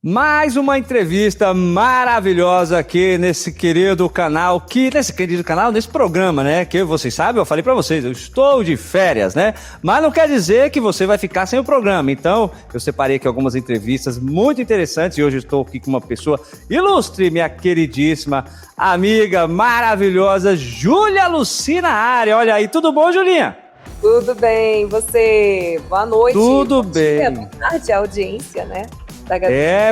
Mais uma entrevista maravilhosa aqui nesse querido canal, nesse programa, né? Que vocês sabem, eu falei pra vocês, eu estou de férias, né? Mas não quer dizer que você vai ficar sem o programa. Então, eu separei aqui algumas entrevistas muito interessantes e hoje estou aqui com uma pessoa ilustre, minha queridíssima amiga maravilhosa, Júlia Lucy na área. Olha aí, tudo bom, Julinha? Tudo bem, você? Boa noite. Tudo bem. Boa tarde, audiência, né?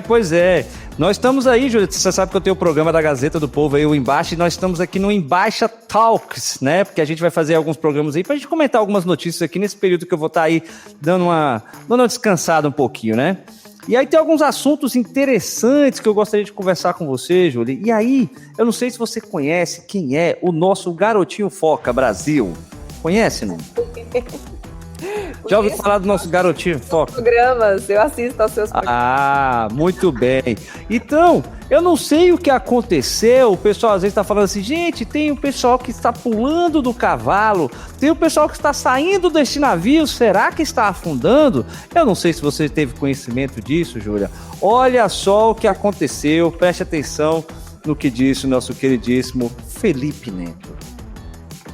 Pois é. Nós estamos aí, Júlia, você sabe que eu tenho o programa da Gazeta do Povo aí, o Embaixa, e nós estamos aqui no Embaixa Talks, né? Porque a gente vai fazer alguns programas aí pra gente comentar algumas notícias aqui nesse período que eu vou estar aí dando uma descansada um pouquinho, né? E aí tem alguns assuntos interessantes que eu gostaria de conversar com você, Júlia. E aí, eu não sei se você conhece quem é o nosso Garotinho Foca Brasil. Conhece, não? Já ouviu falar do nosso Garotinho Foca? Programas, eu assisto aos seus programas. Ah, muito bem. Então, eu não sei o que aconteceu. O pessoal às vezes está falando assim, gente, tem o pessoal que está pulando do cavalo, tem o pessoal que está saindo desse navio, será que está afundando? Eu não sei se você teve conhecimento disso, Júlia. Olha só o que aconteceu, preste atenção no que disse o nosso queridíssimo Felipe Neto.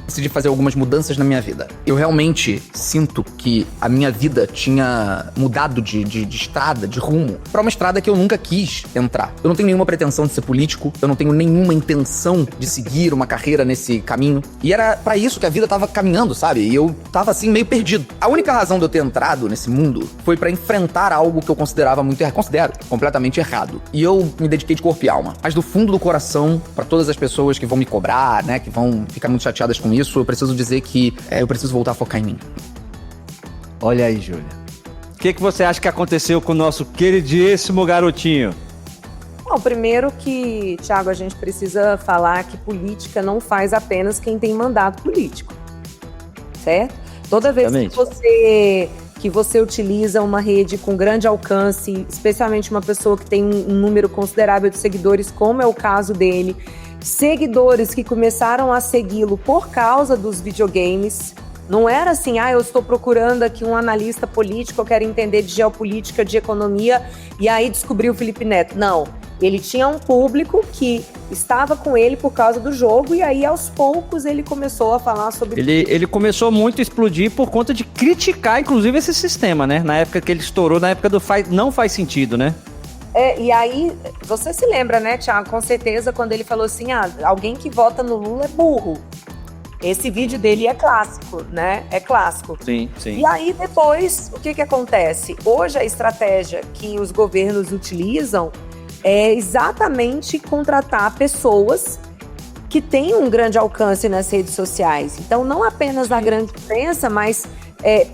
Decidi fazer algumas mudanças na minha vida. Eu realmente sinto que a minha vida tinha mudado de estrada, de rumo, pra uma estrada que eu nunca quis entrar. Eu não tenho nenhuma pretensão de ser político, eu não tenho nenhuma intenção de seguir uma carreira nesse caminho. E era pra isso que a vida tava caminhando, sabe? E eu tava assim, meio perdido. A única razão de eu ter entrado nesse mundo foi pra enfrentar algo que eu considero completamente errado. E eu me dediquei de corpo e alma. Mas do fundo do coração, pra todas as pessoas que vão me cobrar, né, que vão ficar muito chateadas com isso, eu preciso dizer que eu preciso voltar a focar em mim. Olha aí, Júlia. O que você acha que aconteceu com o nosso queridíssimo garotinho? Bom, primeiro que, Thiago, a gente precisa falar que política não faz apenas quem tem mandato político, certo? Toda vez que você utiliza uma rede com grande alcance, especialmente uma pessoa que tem um número considerável de seguidores, como é o caso dele, seguidores que começaram a segui-lo por causa dos videogames. Não era assim, eu estou procurando aqui um analista político, eu quero entender de geopolítica, de economia, e aí descobri o Felipe Neto. Não, ele tinha um público que estava com ele por causa do jogo, e aí aos poucos ele começou a falar sobre... Ele começou muito a explodir por conta de criticar, inclusive, esse sistema, né? Na época que ele estourou, na época do não faz sentido, né? E aí, você se lembra, né, Thiago, com certeza, quando ele falou assim, alguém que vota no Lula é burro. Esse vídeo dele é clássico, né? É clássico. Sim, sim. E aí, depois, o que acontece? Hoje, a estratégia que os governos utilizam é exatamente contratar pessoas que têm um grande alcance nas redes sociais. Então, não apenas na grande imprensa, mas...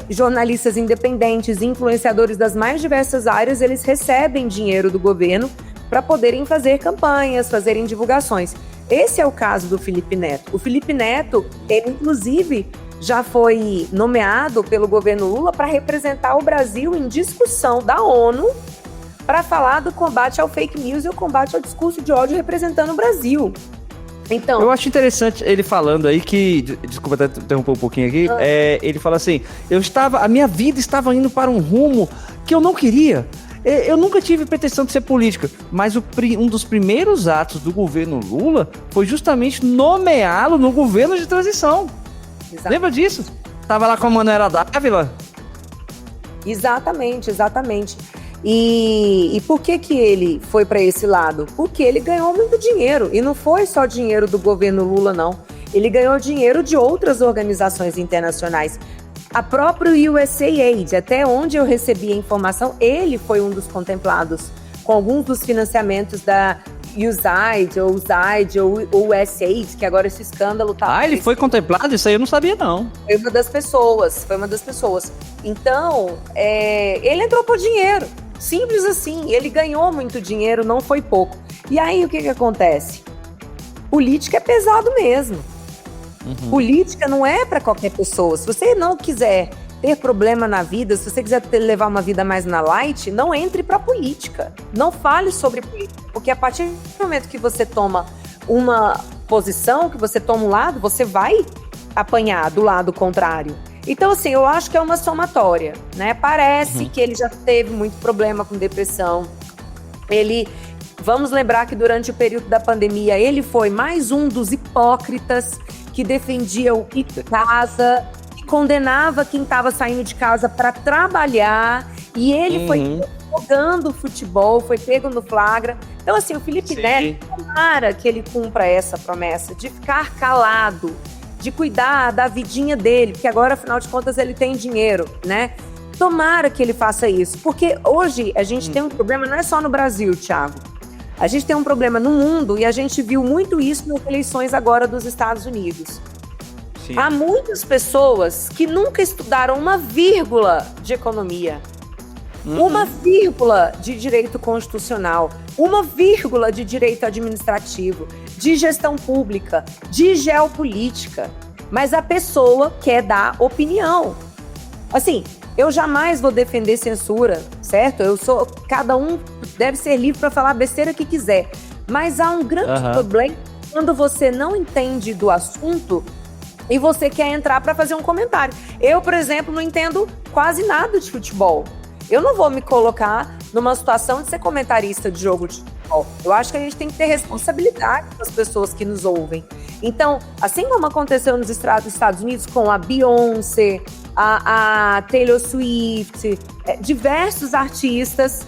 jornalistas independentes, influenciadores das mais diversas áreas, eles recebem dinheiro do governo para poderem fazer campanhas, fazerem divulgações. Esse é o caso do Felipe Neto. O Felipe Neto, ele inclusive já foi nomeado pelo governo Lula para representar o Brasil em discussão da ONU para falar do combate ao fake news e o combate ao discurso de ódio representando o Brasil. Então, eu acho interessante ele falando aí que... Desculpa até interromper um pouquinho aqui. Ele fala assim, a minha vida estava indo para um rumo que eu não queria. Eu nunca tive pretensão de ser política, mas um dos primeiros atos do governo Lula foi justamente nomeá-lo no governo de transição. Exatamente. Lembra disso? Tava lá com a Manuela Dávila. Exatamente. E por que ele foi para esse lado? Porque ele ganhou muito dinheiro. E não foi só dinheiro do governo Lula, não. Ele ganhou dinheiro de outras organizações internacionais. A própria USAID, até onde eu recebi a informação, ele foi um dos contemplados com alguns dos financiamentos da USAID, ou USAID, ou USAID, que agora esse escândalo tá... ele foi contemplado? Isso aí eu não sabia, não. Foi uma das pessoas. Então, ele entrou por dinheiro. Simples assim, ele ganhou muito dinheiro, não foi pouco. E aí o que acontece? Política é pesado mesmo. Política não é para qualquer pessoa. Se você não quiser ter problema na vida, se você quiser levar uma vida mais na light, não entre para política. Não fale sobre política, porque a partir do momento que você toma uma posição, que você toma um lado, você vai apanhar do lado contrário. Então, assim, eu acho que é uma somatória, né? Parece que ele já teve muito problema com depressão. Vamos lembrar que durante o período da pandemia, ele foi mais um dos hipócritas que defendia o ir de casa, que condenava quem estava saindo de casa para trabalhar, e ele foi jogando futebol, foi pego no flagra. Então, assim, o Felipe Neto, tomara que ele cumpra essa promessa de ficar calado, de cuidar da vidinha dele, porque agora, afinal de contas, ele tem dinheiro, né? Tomara que ele faça isso, porque hoje a gente tem um problema, não é só no Brasil, Thiago. A gente tem um problema no mundo e a gente viu muito isso nas eleições agora dos Estados Unidos. Sim. Há muitas pessoas que nunca estudaram uma vírgula de economia, uma vírgula de direito constitucional, uma vírgula de direito administrativo, de gestão pública, de geopolítica. Mas a pessoa quer dar opinião. Assim, eu jamais vou defender censura, certo? Cada um deve ser livre para falar a besteira que quiser. Mas há um grande problema quando você não entende do assunto e você quer entrar para fazer um comentário. Eu, por exemplo, não entendo quase nada de futebol. Eu não vou me colocar numa situação de ser comentarista de jogo de futebol. Eu acho que a gente tem que ter responsabilidade com as pessoas que nos ouvem. Então, assim como aconteceu nos Estados Unidos com a Beyoncé, a Taylor Swift, diversos artistas,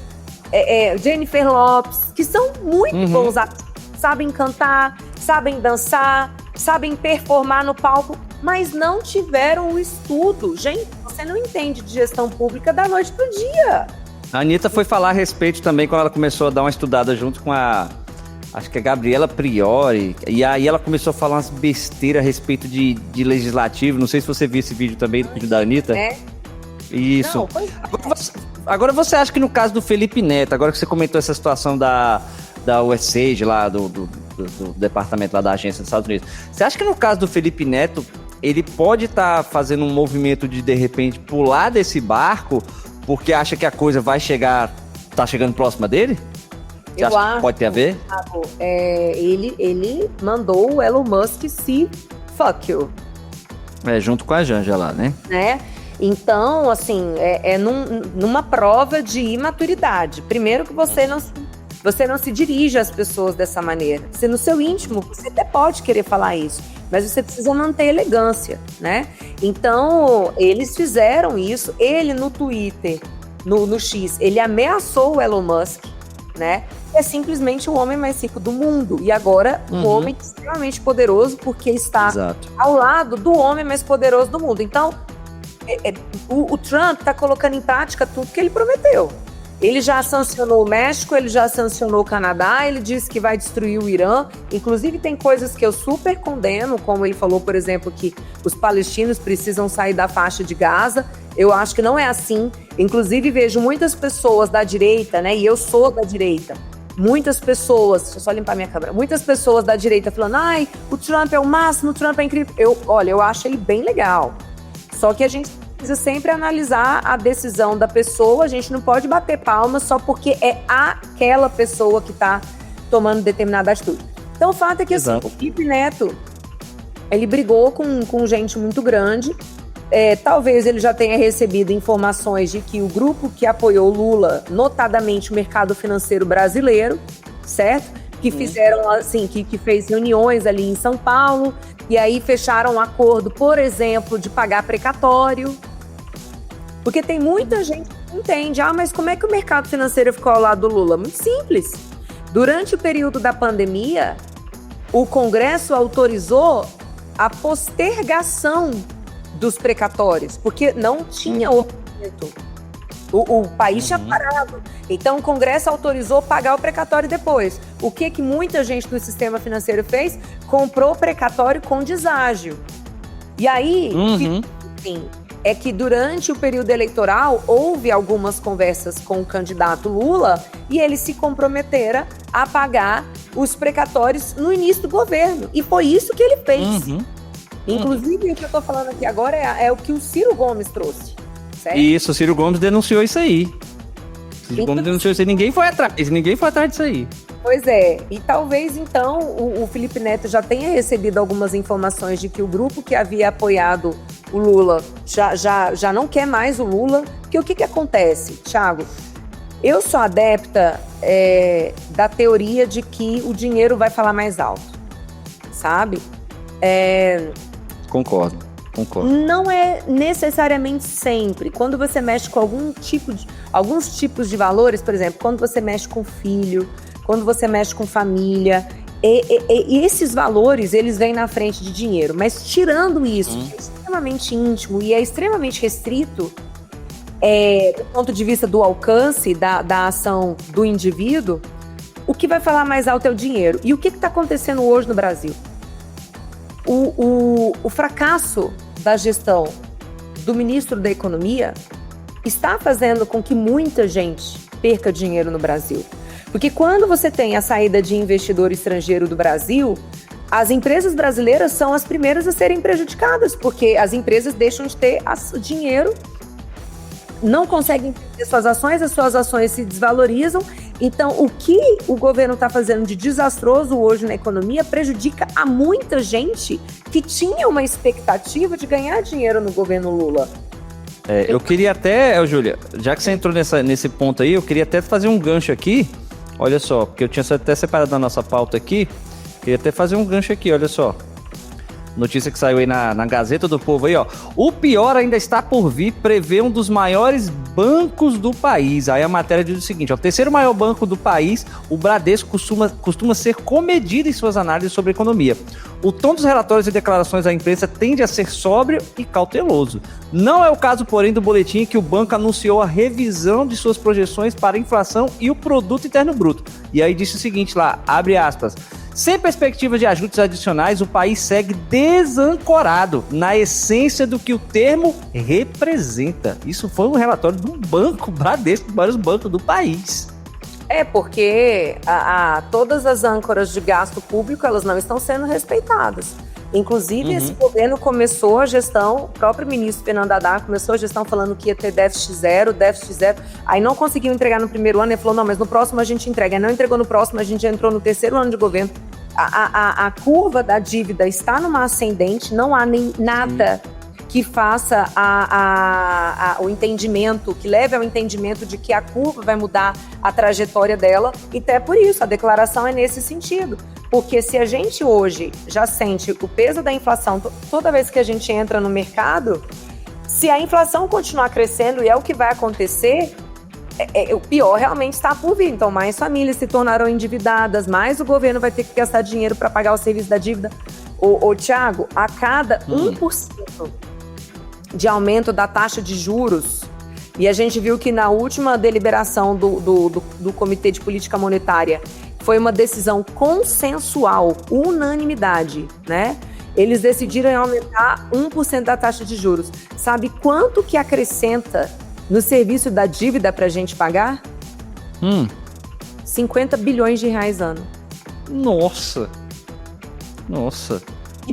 Jennifer Lopez, que são muito bons artistas, sabem cantar, sabem dançar, sabem performar no palco, mas não tiveram o estudo. Gente, você não entende de gestão pública da noite pro dia. A Anitta foi falar a respeito também quando ela começou a dar uma estudada junto com acho que é Gabriela Priori, e aí ela começou a falar umas besteiras a respeito de legislativo. Não sei se você viu esse vídeo também, do vídeo da Anitta. Isso. Não, agora você acha que no caso do Felipe Neto, agora que você comentou essa situação da USAID lá, do departamento lá da agência dos Estados Unidos, você acha que no caso do Felipe Neto, ele pode estar fazendo um movimento de repente, pular desse barco, porque acha que a coisa tá chegando próxima dele? Você acha que pode ter a ver? Ele mandou o Elon Musk se fuck you. Junto com a Janja lá, né? Então, assim, numa prova de imaturidade. Primeiro que você não se dirige às pessoas dessa maneira. Se no seu íntimo, você até pode querer falar isso, mas você precisa manter elegância, né? Então, eles fizeram isso. Ele no Twitter, no X, ele ameaçou o Elon Musk, né? É simplesmente o homem mais rico do mundo. E agora, um homem extremamente poderoso, porque está ao lado do homem mais poderoso do mundo. Então, o Trump está colocando em prática tudo que ele prometeu. Ele já sancionou o México, ele já sancionou o Canadá, ele disse que vai destruir o Irã. Inclusive, tem coisas que eu super condeno, como ele falou, por exemplo, que os palestinos precisam sair da faixa de Gaza. Eu acho que não é assim. Inclusive, vejo muitas pessoas da direita, né? E eu sou da direita. Muitas pessoas, deixa eu só limpar minha câmera, muitas pessoas da direita falando, ai, o Trump é o máximo, o Trump é incrível. Eu acho ele bem legal. Só que a gente precisa sempre analisar a decisão da pessoa, a gente não pode bater palmas só porque é aquela pessoa que está tomando determinada atitude. Então o fato é que assim, o Felipe Neto, ele brigou com gente muito grande, talvez ele já tenha recebido informações de que o grupo que apoiou Lula, notadamente o mercado financeiro brasileiro, certo? Que fizeram assim, que fez reuniões ali em São Paulo, e aí fecharam um acordo, por exemplo, de pagar precatório. Porque tem muita gente que não entende, mas como é que o mercado financeiro ficou ao lado do Lula? Muito simples. Durante o período da pandemia, o Congresso autorizou a postergação dos precatórios, porque não tinha orçamento. O país tinha parado. Então, o Congresso autorizou pagar o precatório depois. O que muita gente do sistema financeiro fez? Comprou precatório com deságio. E aí, é que durante o período eleitoral, houve algumas conversas com o candidato Lula e ele se comprometera a pagar os precatórios no início do governo. E foi isso que ele fez. Inclusive, o que eu tô falando aqui agora é o que o Ciro Gomes trouxe. Certo? Isso, o Ciro Gomes denunciou isso aí. Ciro Gomes denunciou isso aí, ninguém foi atrás disso aí. Pois é, e talvez então o Felipe Neto já tenha recebido algumas informações de que o grupo que havia apoiado o Lula já não quer mais o Lula. Porque o que acontece, Thiago? Eu sou adepta da teoria de que o dinheiro vai falar mais alto, sabe? Concordo. Não é necessariamente sempre. Quando você mexe com alguns tipos de valores, por exemplo, quando você mexe com filho, quando você mexe com família, e esses valores, eles vêm na frente de dinheiro. Mas tirando isso, que é extremamente íntimo e é extremamente restrito, do ponto de vista do alcance da ação do indivíduo, o que vai falar mais alto é o dinheiro. E o que está acontecendo hoje no Brasil? O fracasso da gestão do ministro da Economia está fazendo com que muita gente perca dinheiro no Brasil. Porque quando você tem a saída de investidor estrangeiro do Brasil, as empresas brasileiras são as primeiras a serem prejudicadas, porque as empresas deixam de ter dinheiro, não conseguem ter suas ações, as suas ações se desvalorizam. Então, o que o governo está fazendo de desastroso hoje na economia prejudica a muita gente que tinha uma expectativa de ganhar dinheiro no governo Lula. Eu queria até, Júlia, já que você entrou nesse ponto aí, eu queria até fazer um gancho aqui. Olha só, porque eu tinha até separado na nossa pauta aqui. Queria até fazer um gancho aqui, olha só. Notícia que saiu aí na Gazeta do Povo aí, ó. O pior ainda está por vir, prevê um dos maiores bancos do país. Aí a matéria diz o seguinte, ó. O terceiro maior banco do país, o Bradesco, costuma ser comedido em suas análises sobre a economia. O tom dos relatórios e declarações à imprensa tende a ser sóbrio e cauteloso. Não é o caso, porém, do boletim que o banco anunciou a revisão de suas projeções para a inflação e o produto interno bruto. E aí disse o seguinte lá, abre aspas... Sem perspectiva de ajustes adicionais, o país segue desancorado na essência do que o termo representa. Isso foi um relatório do banco Bradesco, dos maiores bancos do país. Porque todas as âncoras de gasto público, elas não estão sendo respeitadas. Inclusive, esse governo começou a gestão, o próprio ministro Fernando Haddad começou a gestão falando que ia ter déficit zero, aí não conseguiu entregar no primeiro ano, ele falou, não, mas no próximo a gente entrega. Aí não entregou no próximo, a gente já entrou no terceiro ano de governo. A curva da dívida está numa ascendente, não há nem nada que faça o entendimento, que leve ao entendimento de que a curva vai mudar a trajetória dela, e até por isso, a declaração é nesse sentido. Porque se a gente hoje já sente o peso da inflação, toda vez que a gente entra no mercado, se a inflação continuar crescendo, e é o que vai acontecer, o pior realmente está por vir. Então, mais famílias se tornarão endividadas, mais o governo vai ter que gastar dinheiro para pagar o serviço da dívida. Thiago, a cada 1% de aumento da taxa de juros, e a gente viu que na última deliberação do Comitê de Política Monetária, foi uma decisão consensual, unanimidade, né? Eles decidiram aumentar 1% da taxa de juros. Sabe quanto que acrescenta no serviço da dívida para a gente pagar? 50 bilhões de reais ano. Nossa!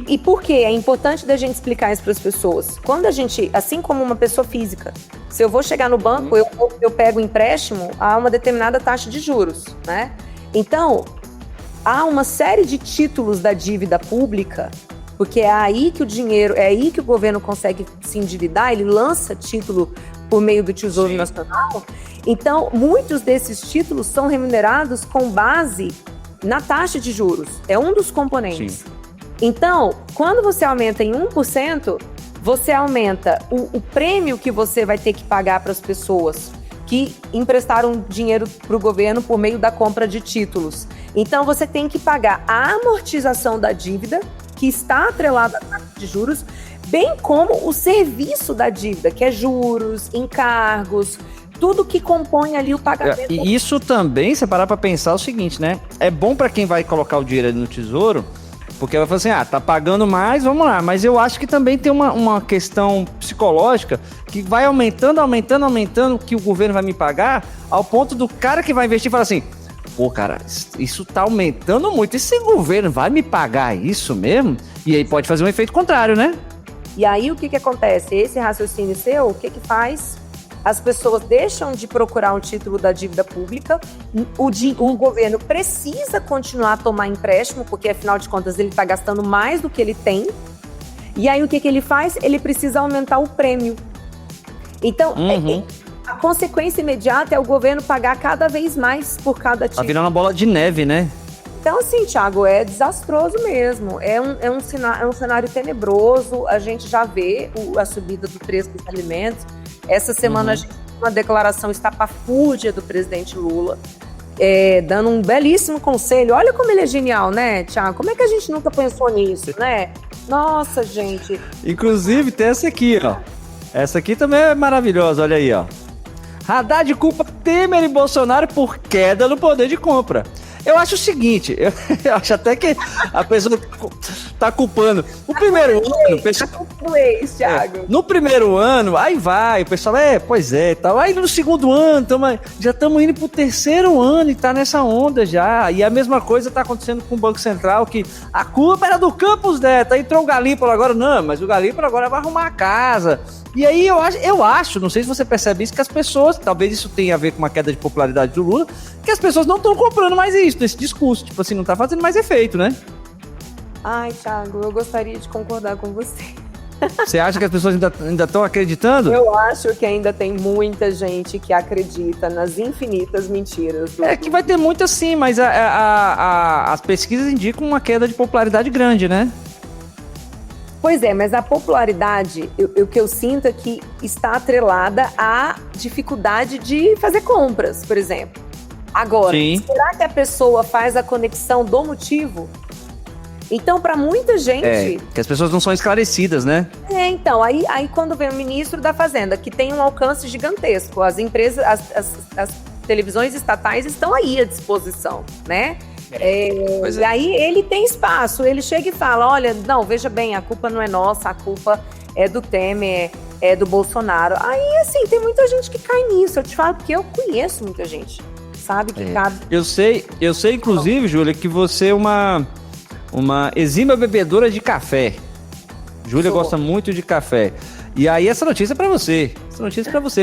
E por quê? É importante da gente explicar isso para as pessoas. Quando a gente, assim como uma pessoa física, se eu vou chegar no banco, eu pego um empréstimo a uma determinada taxa de juros, né? Então, há uma série de títulos da dívida pública, porque é aí que o governo consegue se endividar, ele lança título por meio do Tesouro Nacional. Então, muitos desses títulos são remunerados com base na taxa de juros. É um dos componentes. Sim. Então, quando você aumenta em 1%, você aumenta o prêmio que você vai ter que pagar para as pessoas que emprestaram dinheiro para o governo por meio da compra de títulos. Então, você tem que pagar a amortização da dívida, que está atrelada à taxa de juros, bem como o serviço da dívida, que é juros, encargos, tudo que compõe ali o pagamento. E isso também, você parar para pensar o seguinte, né? É bom para quem vai colocar o dinheiro ali no Tesouro, porque vai falar assim, tá pagando mais, vamos lá. Mas eu acho que também tem uma questão psicológica que vai aumentando, que o governo vai me pagar, ao ponto do cara que vai investir falar assim, pô, cara, isso tá aumentando muito, esse governo vai me pagar isso mesmo? E aí pode fazer um efeito contrário, né? E aí o que acontece? Esse raciocínio seu, o que faz? As pessoas deixam de procurar um título da dívida pública, o governo precisa continuar a tomar empréstimo, porque afinal de contas ele está gastando mais do que ele tem, e aí o que ele faz? Ele precisa aumentar o prêmio. Então, consequência imediata é o governo pagar cada vez mais por cada Tá título. virando uma bola de neve, né? Então, assim, Thiago, é desastroso mesmo. É um cenário tenebroso. A gente já vê a subida do preço dos alimentos. Essa semana a gente tem uma declaração estapafúrdia do presidente Lula, dando um belíssimo conselho. Olha como ele é genial, né, Thiago? Como é que a gente nunca pensou nisso, né? Nossa, gente. Inclusive, tem essa aqui, ó. Essa aqui também é maravilhosa, olha aí, ó. Haddad culpa Temer e Bolsonaro por queda no poder de compra. Eu acho o seguinte, eu acho até que a pessoa tá culpando. O primeiro ano, o pessoal... Thiago. No primeiro ano, aí vai, o pessoal, pois é, tal. Aí no segundo ano, já estamos indo pro terceiro ano e tá nessa onda já. E a mesma coisa tá acontecendo com o Banco Central, que a culpa era do Campos Neto, aí entrou o Galípolo agora, não, mas o Galípolo agora vai arrumar a casa. E aí eu acho, não sei se você percebe isso, que as pessoas, talvez isso tenha a ver com uma queda de popularidade do Lula, que as pessoas não estão comprando mais isso, esse discurso, tipo assim, não tá fazendo mais efeito, né? Ai, Thiago, eu gostaria de concordar com você. Você acha que as pessoas ainda estão acreditando? Eu acho que ainda tem muita gente que acredita nas infinitas mentiras. É que vai ter muita sim, mas as pesquisas indicam uma queda de popularidade grande, né? Pois é, mas a popularidade, o que eu sinto é que está atrelada à dificuldade de fazer compras, por exemplo. Agora, Sim. Será que a pessoa faz a conexão do motivo? Então, para muita gente... Que as pessoas não são esclarecidas, né? Então, aí quando vem o ministro da Fazenda, que tem um alcance gigantesco, as empresas, as televisões estatais estão aí à disposição, né? E aí ele tem espaço, ele chega e fala, olha, não, veja bem, a culpa não é nossa, a culpa é do Temer, é do Bolsonaro. Aí, assim, tem muita gente que cai nisso, eu te falo porque eu conheço muita gente, sabe, que cabe... Eu sei, inclusive, Júlia, que você é uma exímia bebedora de café. Júlia gosta muito de café. E aí, essa notícia é pra você.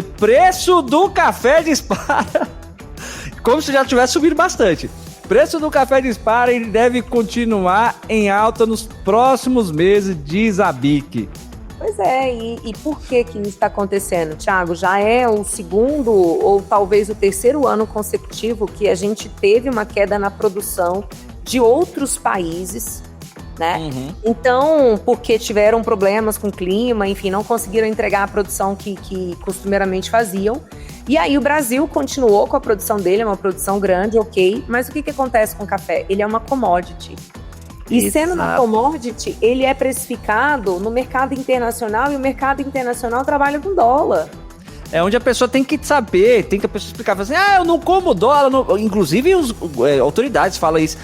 Preço do café dispara. Como se já tivesse subido bastante. Preço do café dispara e ele deve continuar em alta nos próximos meses, diz a BIC. Pois é, e por que isso está acontecendo, Thiago? Já é o segundo ou talvez o terceiro ano consecutivo que a gente teve uma queda na produção de outros países, né? Então, porque tiveram problemas com o clima, enfim, não conseguiram entregar a produção que costumeiramente faziam. E aí o Brasil continuou com a produção dele, é uma produção grande, ok. Mas o que acontece com o café? Ele é uma commodity. E sendo uma commodity, ele é precificado no mercado internacional e o mercado internacional trabalha com dólar. É onde a pessoa tem que saber, tem que a pessoa explicar, assim, eu não como dólar, não... Inclusive as autoridades falam isso,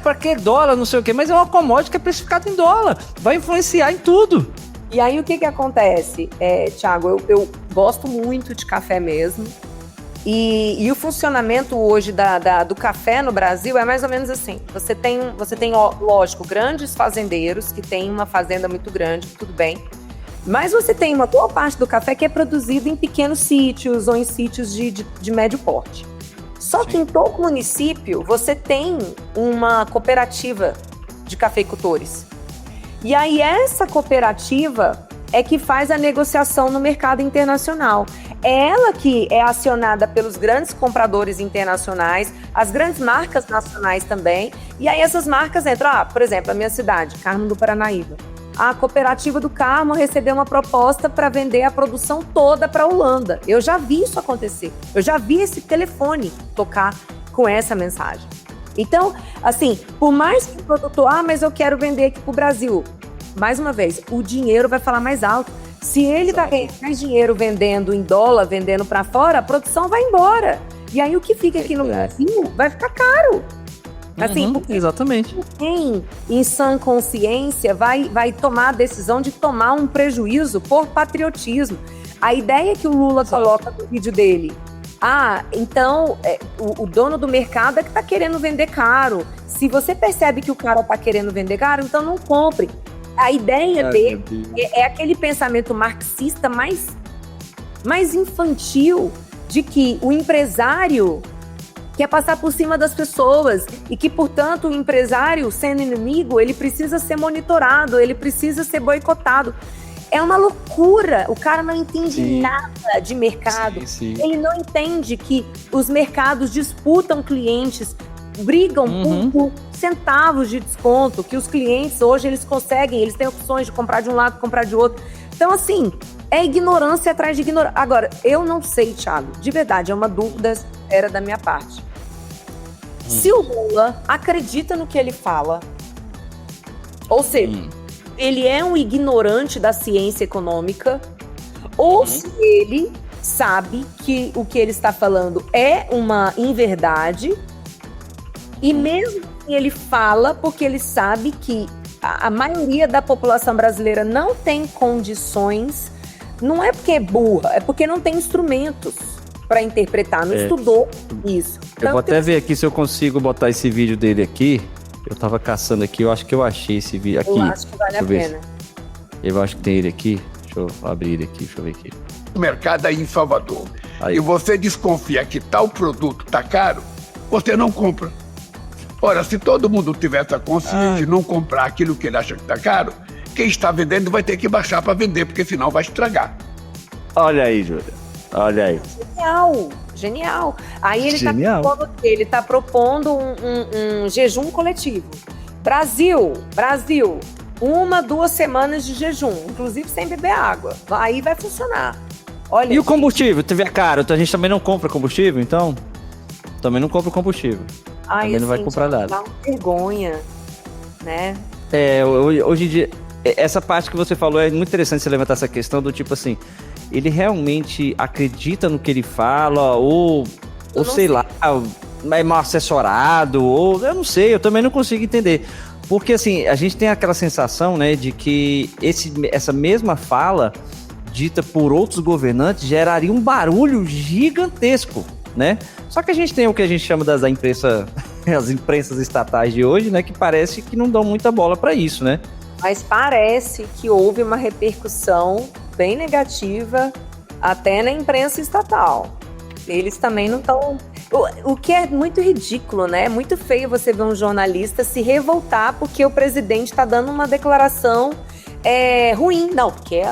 pra que dólar, não sei o quê, mas é uma commodity que é precificada em dólar, vai influenciar em tudo. E aí o que acontece, Thiago, eu gosto muito de café mesmo, e o funcionamento hoje do café no Brasil é mais ou menos assim, você tem, lógico, grandes fazendeiros que têm uma fazenda muito grande, tudo bem, mas você tem uma boa parte do café que é produzido em pequenos sítios ou em sítios de médio porte. Só que em todo município você tem uma cooperativa de cafeicultores. E aí essa cooperativa é que faz a negociação no mercado internacional. É ela que é acionada pelos grandes compradores internacionais, as grandes marcas nacionais também. E aí essas marcas entram, por exemplo, a minha cidade, Carmo do Paranaíba. A cooperativa do Carmo recebeu uma proposta para vender a produção toda para a Holanda. Eu já vi isso acontecer. Eu já vi esse telefone tocar com essa mensagem. Então, assim, por mais que o produtor, mas eu quero vender aqui para o Brasil. Mais uma vez, o dinheiro vai falar mais alto. Se ele vai ganhar mais dinheiro vendendo em dólar, vendendo para fora, a produção vai embora. E aí o que fica aqui no Brasil vai ficar caro. Assim, exatamente. Quem, em sã consciência, vai tomar a decisão de tomar um prejuízo por patriotismo. A ideia que o Lula coloca no vídeo dele, então o dono do mercado é que está querendo vender caro. Se você percebe que o cara está querendo vender caro, então não compre. A ideia dele é aquele pensamento marxista mais infantil de que o empresário quer passar por cima das pessoas e que, portanto, o empresário, sendo inimigo, ele precisa ser monitorado, ele precisa ser boicotado. É uma loucura. O cara não entende Sim. nada de mercado. Sim. Ele não entende que os mercados disputam clientes, brigam por centavos de desconto, que os clientes hoje eles conseguem, eles têm opções de comprar de um lado, comprar de outro. Então, assim, é ignorância atrás de ignorância. Agora, eu não sei, Thiago, de verdade, é uma dúvida era da minha parte. Se o Lula acredita no que ele fala, ou seja, ele é um ignorante da ciência econômica, ou se ele sabe que o que ele está falando é uma inverdade, e mesmo que ele fala porque ele sabe que a maioria da população brasileira não tem condições, não é porque é burra, é porque não tem instrumentos para interpretar, não estudou isso. Eu vou até ver aqui se eu consigo botar esse vídeo dele aqui. Eu tava caçando aqui, eu acho que eu achei esse vídeo aqui. Eu acho que vale a pena. Eu acho que tem ele aqui. Deixa eu abrir ele aqui, deixa eu ver aqui. O mercado aí em Salvador. Aí. E você desconfia que tal produto tá caro, você não compra. Ora, se todo mundo tivesse a consciência de não comprar aquilo que ele acha que tá caro, quem está vendendo vai ter que baixar para vender, porque senão vai estragar. Olha aí, Júlia. Olha aí. Genial. Aí ele Genial. tá propondo, um jejum coletivo. Brasil, 1-2 semanas de jejum, inclusive sem beber água. Aí vai funcionar. Olha. E o combustível? TV é caro, então a gente também não compra combustível, então? Também não compra combustível. Também não vai comprar nada. Dá uma vergonha, né? Hoje em dia, essa parte que você falou é muito interessante você levantar essa questão do tipo assim, ele realmente acredita no que ele fala, ou sei lá, é mal assessorado, ou eu não sei, eu também não consigo entender. Porque assim, a gente tem aquela sensação, né, de que essa mesma fala dita por outros governantes geraria um barulho gigantesco, né? Só que a gente tem o que a gente chama das as imprensas estatais de hoje, né, que parece que não dão muita bola para isso, né? Mas parece que houve uma repercussão bem negativa até na imprensa estatal. Eles também não estão... O que é muito ridículo, né? É muito feio você ver um jornalista se revoltar porque o presidente está dando uma declaração ruim. Não, porque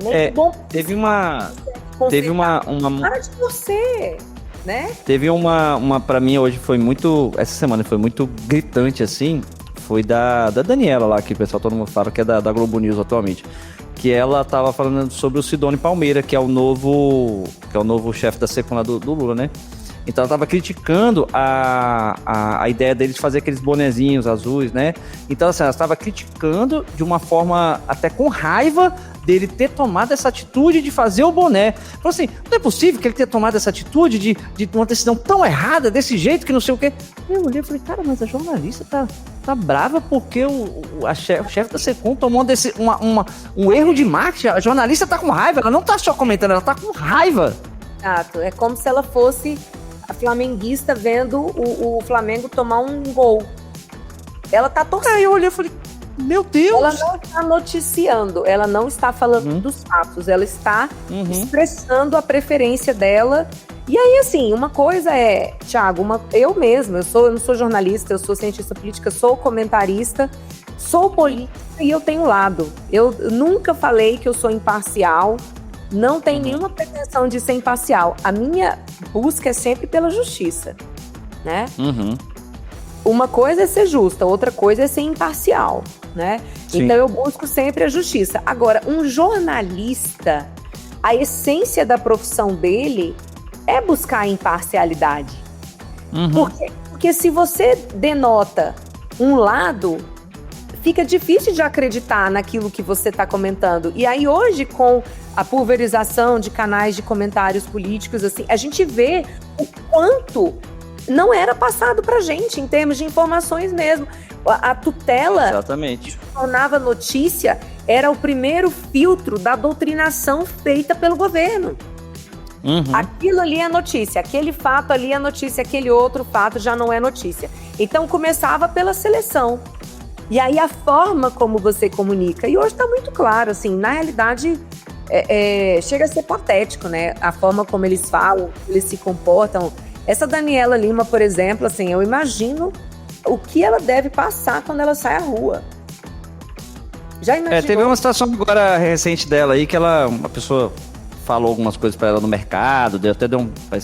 muito bom. Teve uma Para de você, né? Teve uma para mim hoje foi muito... Essa semana foi muito gritante, assim. Foi da Daniela lá, que o pessoal todo mundo fala que é da Globo News atualmente. Que ela tava falando sobre o Sidônio Palmeira, que é o novo chefe da SECOM lá do Lula, né? Então ela tava criticando a ideia dele de fazer aqueles bonezinhos azuis, né? Então assim, ela estava criticando de uma forma até com raiva dele ter tomado essa atitude de fazer o boné. Falou assim, não é possível que ele tenha tomado essa atitude de uma decisão tão errada, desse jeito, que não sei o quê. Eu olhei e falei, cara, mas a jornalista tá brava porque o chefe da SECOM tomou um erro de marketing. A jornalista tá com raiva, ela não tá só comentando, ela tá com raiva. Exato, é como se ela fosse a flamenguista vendo o Flamengo tomar um gol. Ela tá torcendo. Aí eu olhei e falei, meu Deus! Ela não está noticiando, ela não está falando dos fatos, ela está expressando a preferência dela. E aí, assim, uma coisa é, Thiago, eu mesma, eu não sou jornalista, eu sou cientista política, sou comentarista, sou política e eu tenho lado. Eu nunca falei que eu sou imparcial, não tenho nenhuma pretensão de ser imparcial. A minha busca é sempre pela justiça, né? Uma coisa é ser justa, outra coisa é ser imparcial, né? Sim. Então eu busco sempre a justiça. Agora, um jornalista, a essência da profissão dele é buscar a imparcialidade. Porque se você denota um lado, fica difícil de acreditar naquilo que você está comentando. E aí hoje, com a pulverização de canais de comentários políticos, assim, a gente vê o quanto não era passado pra gente, em termos de informações mesmo. A tutela Exatamente. que tornava notícia era o primeiro filtro da doutrinação feita pelo governo. Aquilo ali é notícia, aquele fato ali é notícia, aquele outro fato já não é notícia. Então começava pela seleção. E aí a forma como você comunica, e hoje está muito claro, assim, na realidade chega a ser patético, né? A forma como eles falam, eles se comportam. Essa Daniela Lima, por exemplo, assim, eu imagino o que ela deve passar quando ela sai à rua. Já imaginou? Teve uma situação agora recente dela aí que uma pessoa falou algumas coisas pra ela no mercado,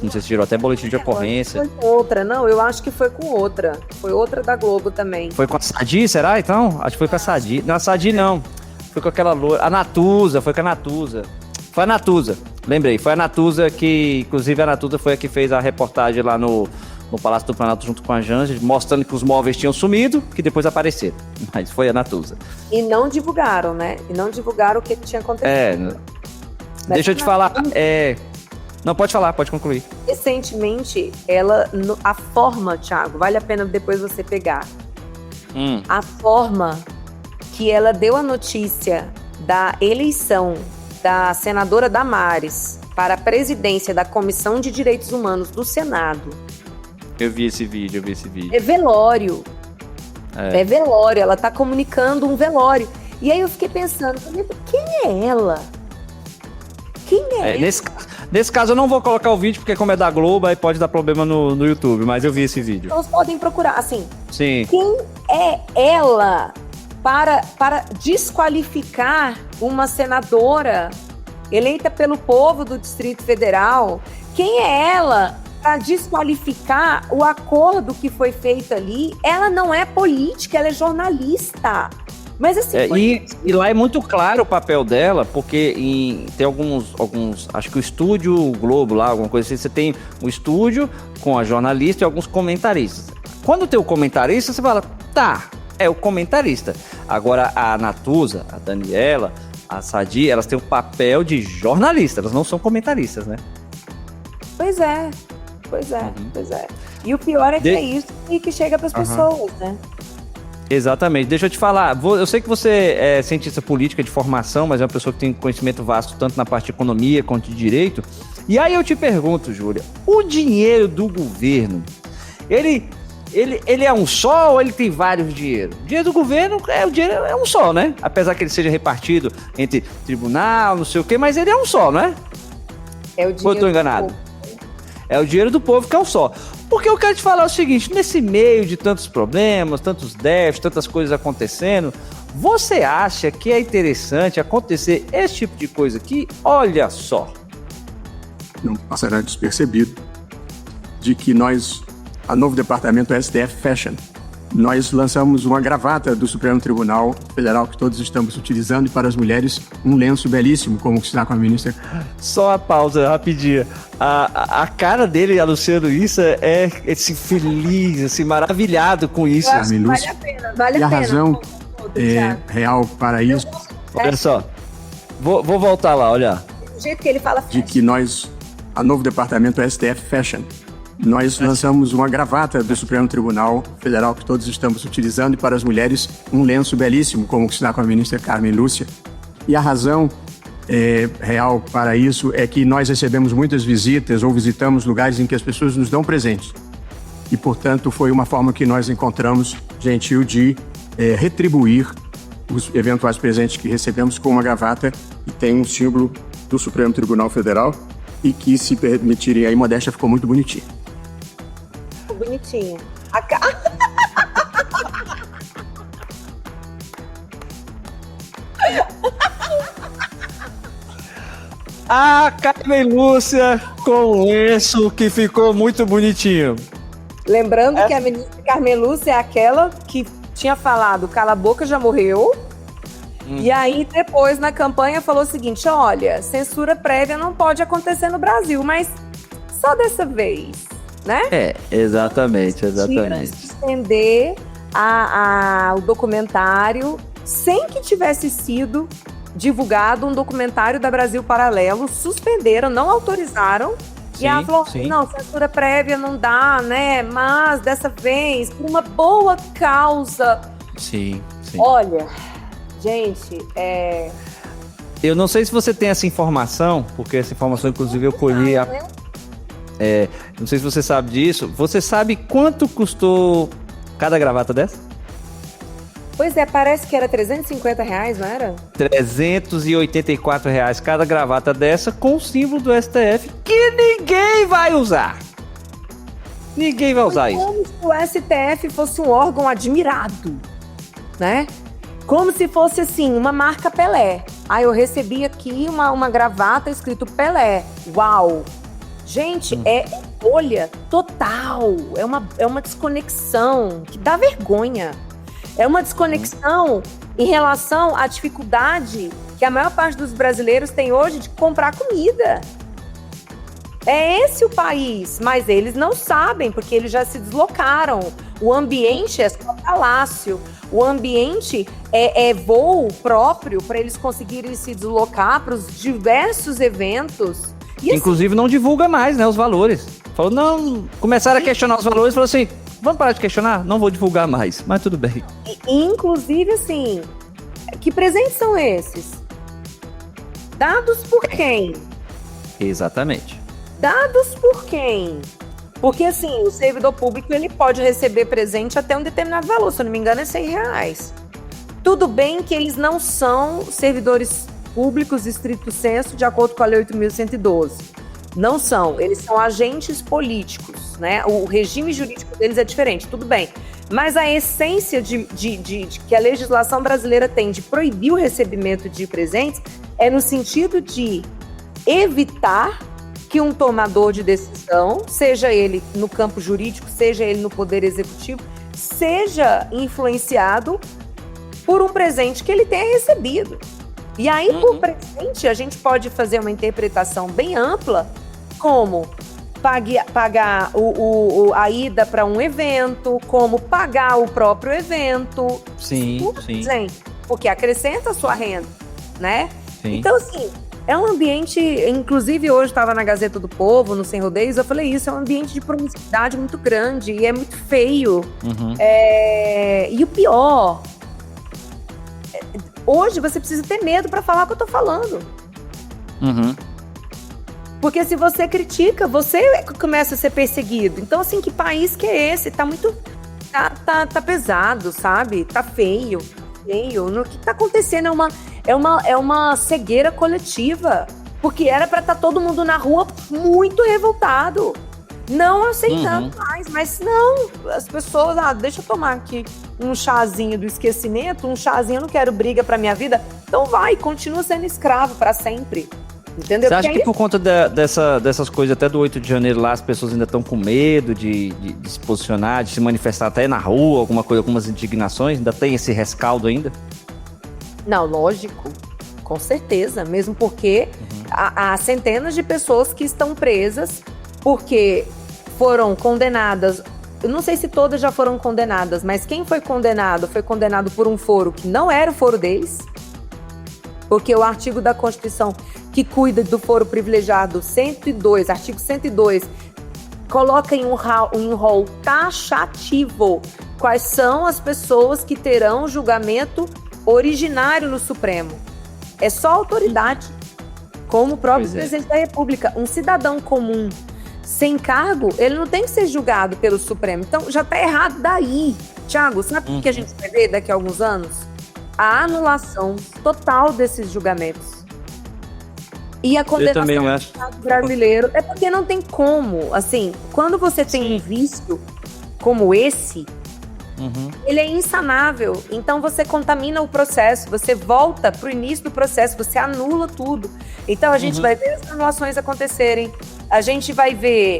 não sei se gerou até boletim de ocorrência. Foi com outra, não, eu acho que foi com outra. Foi outra da Globo também. Foi com a Sadi, será então? Acho que foi com a Sadi. Não, a Sadi não. Foi com aquela loira. A Natuza, foi com a Natuza. Foi a Natuza, lembrei. Foi a Natuza que, inclusive a Natuza foi a que fez a reportagem lá no Palácio do Planalto junto com a Janja, mostrando que os móveis tinham sumido, que depois apareceram. Mas foi a Natuza. E não divulgaram, né? E não divulgaram o que tinha acontecido. Deixa eu te falar. Não, pode falar, pode concluir. Recentemente, a forma, Thiago, vale a pena depois você pegar. A forma que ela deu a notícia da eleição da senadora Damares para a presidência da Comissão de Direitos Humanos do Senado. Eu vi esse vídeo. É velório. É velório, ela tá comunicando um velório. E aí eu fiquei pensando, quem é ela? Quem é ela? Nesse caso eu não vou colocar o vídeo, porque como é da Globo, aí pode dar problema no YouTube, mas eu vi esse vídeo. Então vocês podem procurar, assim. Sim. Quem é ela para desqualificar uma senadora eleita pelo povo do Distrito Federal? Quem é ela para desqualificar o acordo que foi feito ali? Ela não é política, ela é jornalista. Mas assim... E lá é muito claro o papel dela, porque tem alguns... Acho que o Estúdio Globo lá, alguma coisa assim, você tem o estúdio com a jornalista e alguns comentaristas. Quando tem o comentarista, você fala, tá, é o comentarista. Agora a Natuza, a Daniela, a Sadi, elas têm o papel de jornalista, elas não são comentaristas, né? Pois é. E o pior é que é isso que chega para as pessoas, né? Exatamente. Deixa eu te falar, eu sei que você é cientista política de formação, mas é uma pessoa que tem conhecimento vasto tanto na parte de economia quanto de direito. E aí eu te pergunto, Júlia, o dinheiro do governo, ele é um só ou ele tem vários dinheiros? O dinheiro do governo o dinheiro é um só, né? Apesar que ele seja repartido entre tribunal, não sei o quê, mas ele é um só, não é? É o dinheiro. Ou eu tô enganado? É o dinheiro do povo que é um só. Porque eu quero te falar o seguinte, nesse meio de tantos problemas, tantos déficits, tantas coisas acontecendo, você acha que é interessante acontecer esse tipo de coisa aqui? Olha só. Não passará despercebido de que a novo departamento STF Fashion, nós lançamos uma gravata do Supremo Tribunal Federal que todos estamos utilizando e para as mulheres um lenço belíssimo, como está com a ministra. Só a pausa rapidinho. A cara dele anunciando isso é assim, feliz, assim, maravilhado com isso. Vale a pena, vale a pena. E a razão real para isso... Olha só, vou voltar lá, olha. Do jeito que ele fala de que a novo departamento STF Fashion, nós lançamos uma gravata do Supremo Tribunal Federal que todos estamos utilizando e para as mulheres um lenço belíssimo, como está com a ministra Carmen Lúcia. E a razão real para isso é que nós recebemos muitas visitas ou visitamos lugares em que as pessoas nos dão presentes. E, portanto, foi uma forma que nós encontramos gentil de retribuir os eventuais presentes que recebemos com uma gravata que tem um símbolo do Supremo Tribunal Federal e que, se permitirem aí, modéstia, ficou muito bonitinha. Bonitinha. A Carmen Lúcia com lenço que ficou muito bonitinho. Lembrando que a ministra Carmen Lúcia é aquela que tinha falado cala a boca, já morreu. E aí depois na campanha falou o seguinte, olha, censura prévia não pode acontecer no Brasil, mas só dessa vez, né? Exatamente. Suspender o documentário sem que tivesse sido divulgado um documentário da Brasil Paralelo, suspenderam, não autorizaram. E ela falou, não, censura prévia não dá, né? Mas dessa vez, por uma boa causa. Sim. Olha, gente, eu não sei se você tem essa informação, porque essa informação, inclusive, eu colhi. Não sei se você sabe disso. Você sabe quanto custou cada gravata dessa? Pois é, parece que era R$350, não era? R$384 cada gravata dessa com o símbolo do STF que ninguém vai usar. Ninguém vai usar isso. Como se o STF fosse um órgão admirado, né? Como se fosse assim, uma marca Pelé. Aí eu recebi aqui uma gravata escrito Pelé. Uau! Gente, é bolha total. É uma desconexão que dá vergonha. É uma desconexão em relação à dificuldade que a maior parte dos brasileiros tem hoje de comprar comida. É esse o país, mas eles não sabem, porque eles já se deslocaram. O ambiente é só palácio. O ambiente é voo próprio para eles conseguirem se deslocar para os diversos eventos. E Inclusive não divulga mais, né, os valores. Falou, não, começaram a questionar os valores, falou assim, vamos parar de questionar? Não vou divulgar mais, mas tudo bem. Inclusive, assim, que presentes são esses? Dados por quem? Exatamente. Dados por quem? Porque, assim, o servidor público, ele pode receber presente até um determinado valor, se eu não me engano, é R$100. Tudo bem que eles não são servidores públicos estrito sensu, de acordo com a Lei 8.112. Não são, eles são agentes políticos, né? O regime jurídico deles é diferente, tudo bem. Mas a essência de que a legislação brasileira tem de proibir o recebimento de presentes é no sentido de evitar que um tomador de decisão, seja ele no campo jurídico, seja ele no poder executivo, seja influenciado por um presente que ele tenha recebido. E aí, por presente, a gente pode fazer uma interpretação bem ampla, como pagar a ida para um evento, como pagar o próprio evento. Sim, Tudo sim. presente, porque acrescenta a sua renda, né? Sim. Então, assim, é um ambiente, inclusive hoje estava na Gazeta do Povo, no Sem Rodeios, eu falei isso, é um ambiente de promiscuidade muito grande e é muito feio. E o pior, hoje você precisa ter medo para falar o que eu tô falando. Porque se você critica, você começa a ser perseguido. Então, assim, que país que é esse? Tá muito... Tá pesado, sabe? Tá feio. O que tá acontecendo é uma cegueira coletiva. Porque era pra estar todo mundo na rua muito revoltado. Não aceitando mais. Mas não, as pessoas... deixa eu tomar aqui um chazinho do esquecimento. Um chazinho, eu não quero briga pra minha vida. Então vai, continua sendo escravo pra sempre. Entendeu? Você acha que por conta dessas coisas, até do 8 de janeiro lá, as pessoas ainda estão com medo de se posicionar, de se manifestar até na rua, alguma coisa, algumas indignações? Ainda tem esse rescaldo ainda? Não, lógico. Com certeza. Mesmo porque há centenas de pessoas que estão presas porque foram condenadas. Eu não sei se todas já foram condenadas, mas quem foi condenado por um foro que não era o foro deles. Porque o artigo da Constituição que cuida do foro privilegiado, 102, artigo 102, coloca em um rol taxativo quais são as pessoas que terão julgamento originário no Supremo. É só autoridade, como o próprio presidente da República. Um cidadão comum, sem cargo, ele não tem que ser julgado pelo Supremo. Então, já está errado daí. Tiago, sabe o que a gente vai ver daqui a alguns anos? A anulação total desses julgamentos. E a condenação do Estado brasileiro é porque não tem como. Assim, quando você tem um vício como esse, ele é insanável. Então você contamina o processo, você volta para o início do processo, você anula tudo. Então a gente vai ver as anulações acontecerem, a gente vai ver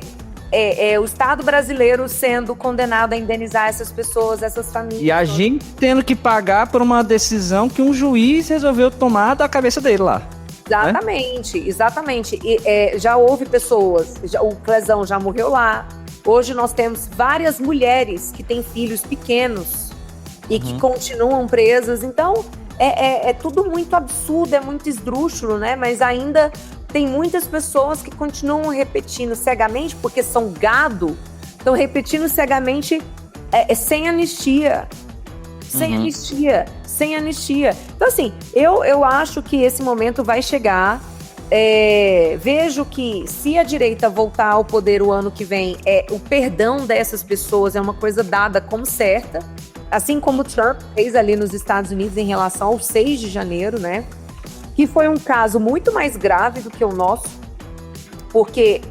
o Estado brasileiro sendo condenado a indenizar essas pessoas, essas famílias. E a gente tendo que pagar por uma decisão que um juiz resolveu tomar da cabeça dele lá. Exatamente. E, já houve pessoas, o Clezão já morreu lá. Hoje nós temos várias mulheres que têm filhos pequenos e que continuam presas. Então, é tudo muito absurdo, é muito esdrúxulo, né? Mas ainda tem muitas pessoas que continuam repetindo cegamente, porque são gado, estão repetindo cegamente sem anistia. Sem anistia. Então, assim, eu acho que esse momento vai chegar. Vejo que se a direita voltar ao poder o ano que vem, o perdão dessas pessoas é uma coisa dada como certa, assim como o Trump fez ali nos Estados Unidos em relação ao 6 de janeiro, né? Que foi um caso muito mais grave do que o nosso, porque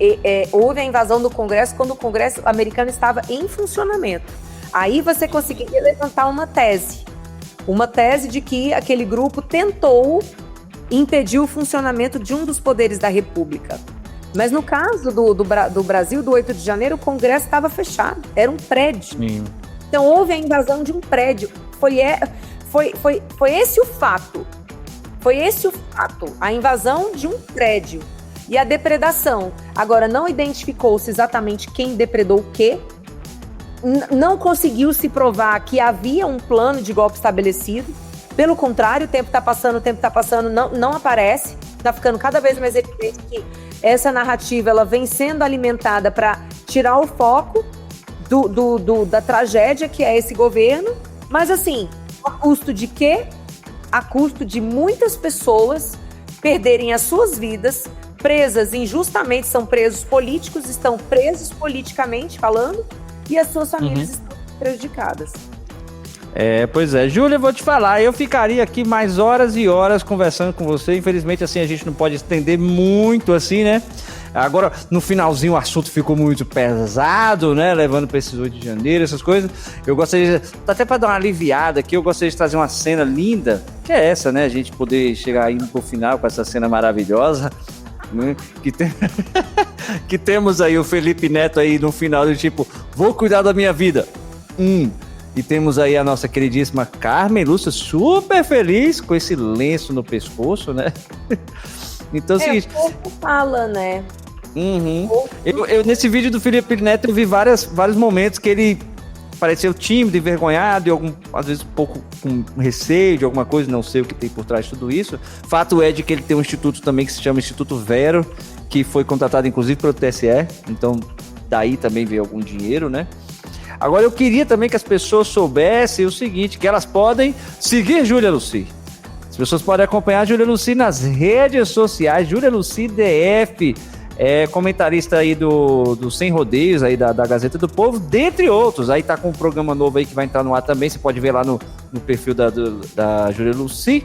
houve a invasão do Congresso quando o Congresso americano estava em funcionamento. Aí você conseguiria levantar uma tese. Uma tese de que aquele grupo tentou impedir o funcionamento de um dos poderes da República. Mas no caso do Brasil, do 8 de janeiro, o Congresso estava fechado, era um prédio. Sim. Então houve a invasão de um prédio. Foi esse o fato. Foi esse o fato, a invasão de um prédio. E a depredação. Agora, não identificou-se exatamente quem depredou o quê. Não conseguiu se provar que havia um plano de golpe estabelecido. Pelo contrário, o tempo está passando, não aparece. Está ficando cada vez mais evidente que essa narrativa ela vem sendo alimentada para tirar o foco da tragédia que é esse governo. Mas assim, a custo de quê? A custo de muitas pessoas perderem as suas vidas, presas injustamente, são presos políticos, estão presos politicamente falando, e as suas famílias estão prejudicadas. Pois é. Júlia, eu vou te falar, eu ficaria aqui mais horas e horas conversando com você. Infelizmente, assim, a gente não pode estender muito, assim, né? Agora, no finalzinho, o assunto ficou muito pesado, né? Levando para esses 8 de janeiro, essas coisas. Eu gostaria, até para dar uma aliviada aqui, eu gostaria de trazer uma cena linda, que é essa, né? A gente poder chegar indo pro final com essa cena maravilhosa, né? Que temos aí o Felipe Neto aí no final, do tipo, vou cuidar da minha vida. E temos aí a nossa queridíssima Carmen Lúcia, super feliz com esse lenço no pescoço, né? Então é o seguinte... O corpo fala, né? Eu, nesse vídeo do Felipe Neto, eu vi vários momentos que ele pareceu tímido, envergonhado, e às vezes um pouco com receio de alguma coisa, não sei o que tem por trás de tudo isso. Fato é de que ele tem um instituto também que se chama Instituto Vero, que foi contratado inclusive pelo TSE, então daí também veio algum dinheiro, né? Agora eu queria também que as pessoas soubessem o seguinte, que elas podem seguir Júlia Lucy. As pessoas podem acompanhar a Júlia Lucy nas redes sociais, Júlia Lucy DF, comentarista aí do Sem Rodeios, aí da Gazeta do Povo, dentre outros. Aí tá com um programa novo aí que vai entrar no ar também, você pode ver lá no perfil da Júlia Lucy,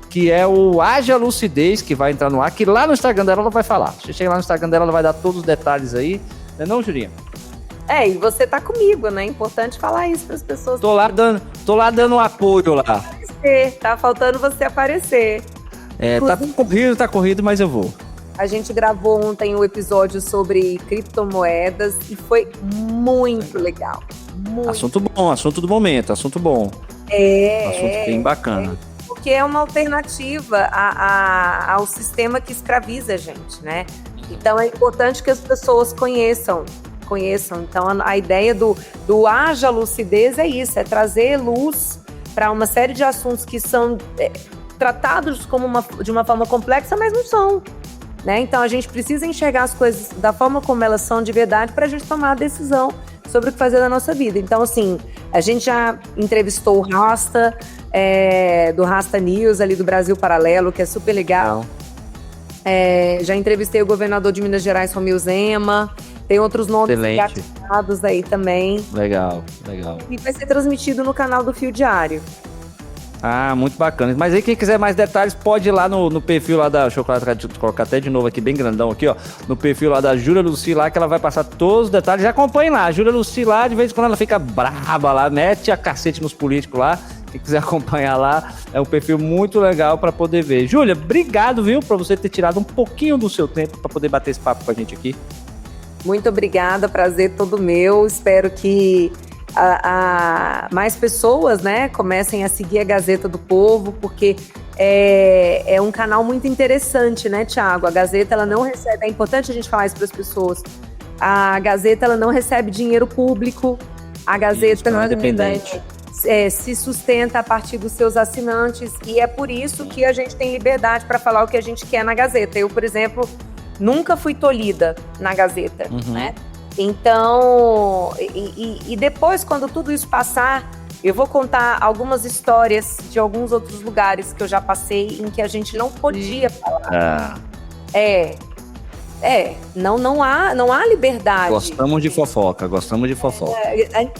que é o Haja Lucidez, que vai entrar no ar, que lá no Instagram dela ela vai falar. Você chega lá no Instagram dela, ela vai dar todos os detalhes aí, não é não, Julinha? E você tá comigo, né? É importante falar isso para as pessoas. Tô lá dando um apoio lá. Tá faltando você aparecer. Tá corrido, mas eu vou. A gente gravou ontem um episódio sobre criptomoedas e foi muito legal. Assunto bom, assunto do momento, assunto bom. Assunto bem bacana. Porque é uma alternativa ao sistema que escraviza a gente, né? Então é importante que as pessoas conheçam. Então a ideia do Haja Lucidez é isso, é trazer luz para uma série de assuntos que são tratados de uma forma complexa, mas não são, né? Então a gente precisa enxergar as coisas da forma como elas são de verdade para a gente tomar a decisão sobre o que fazer na nossa vida. Então assim, a gente já entrevistou o Rasta, do Rasta News ali do Brasil Paralelo, que é super legal. Já entrevistei o governador de Minas Gerais, Romeu Zema. Tem outros nomes ativados aí também. Legal. E vai ser transmitido no canal do Fio Diário. Muito bacana. Mas aí quem quiser mais detalhes pode ir lá no perfil lá da... Deixa eu colocar até de novo aqui, bem grandão aqui, ó. No perfil lá da Júlia Lucy lá, que ela vai passar todos os detalhes. Já acompanhe lá. A Júlia Lucy lá, de vez em quando ela fica braba lá, mete a cacete nos políticos lá. Quem quiser acompanhar lá, é um perfil muito legal para poder ver. Júlia, obrigado, viu, por você ter tirado um pouquinho do seu tempo para poder bater esse papo com a gente aqui. Muito obrigada, prazer todo meu. Espero que mais pessoas, né, comecem a seguir a Gazeta do Povo, porque é um canal muito interessante, né, Thiago? A Gazeta, ela não recebe, é importante a gente falar isso para as pessoas, a Gazeta, ela não recebe dinheiro público, a Gazeta não é independente. Se sustenta a partir dos seus assinantes, e é por isso que a gente tem liberdade para falar o que a gente quer na Gazeta. Eu, por exemplo, nunca fui tolhida na Gazeta, né? Então, e depois, quando tudo isso passar, eu vou contar algumas histórias de alguns outros lugares que eu já passei em que a gente não podia falar. Não há liberdade. Gostamos de fofoca.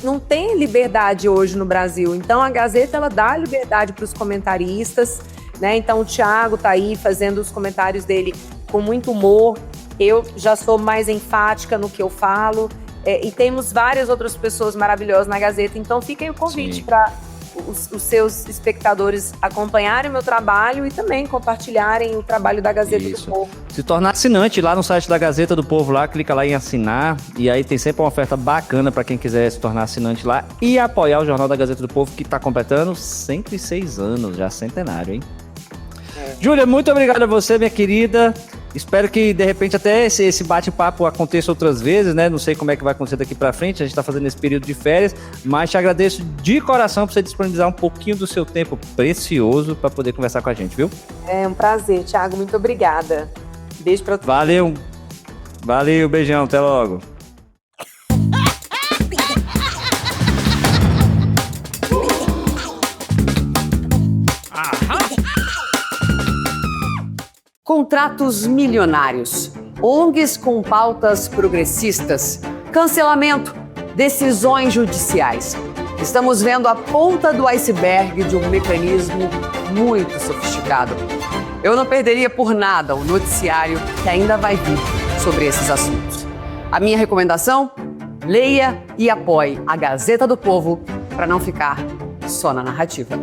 Não tem liberdade hoje no Brasil. Então, a Gazeta, ela dá liberdade para os comentaristas, né? Então, o Thiago tá aí fazendo os comentários dele com muito humor. Eu já sou mais enfática no que eu falo. E temos várias outras pessoas maravilhosas na Gazeta. Então, fica aí o convite para os seus espectadores acompanharem o meu trabalho e também compartilharem o trabalho da Gazeta Isso. do Povo. Se tornar assinante lá no site da Gazeta do Povo, lá, clica lá em assinar, e aí tem sempre uma oferta bacana para quem quiser se tornar assinante lá e apoiar o Jornal da Gazeta do Povo, que está completando 106 anos, já centenário, hein? Júlia, muito obrigado a você, minha querida. Espero que, de repente, até esse bate-papo aconteça outras vezes, né? Não sei como é que vai acontecer daqui pra frente, a gente tá fazendo esse período de férias, mas te agradeço de coração por você disponibilizar um pouquinho do seu tempo precioso para poder conversar com a gente, viu? É um prazer, Thiago. Muito obrigada. Beijo pra todos. Valeu, beijão, até logo. Contratos milionários, ONGs com pautas progressistas, cancelamento, decisões judiciais. Estamos vendo a ponta do iceberg de um mecanismo muito sofisticado. Eu não perderia por nada o noticiário que ainda vai vir sobre esses assuntos. A minha recomendação? Leia e apoie a Gazeta do Povo para não ficar só na narrativa.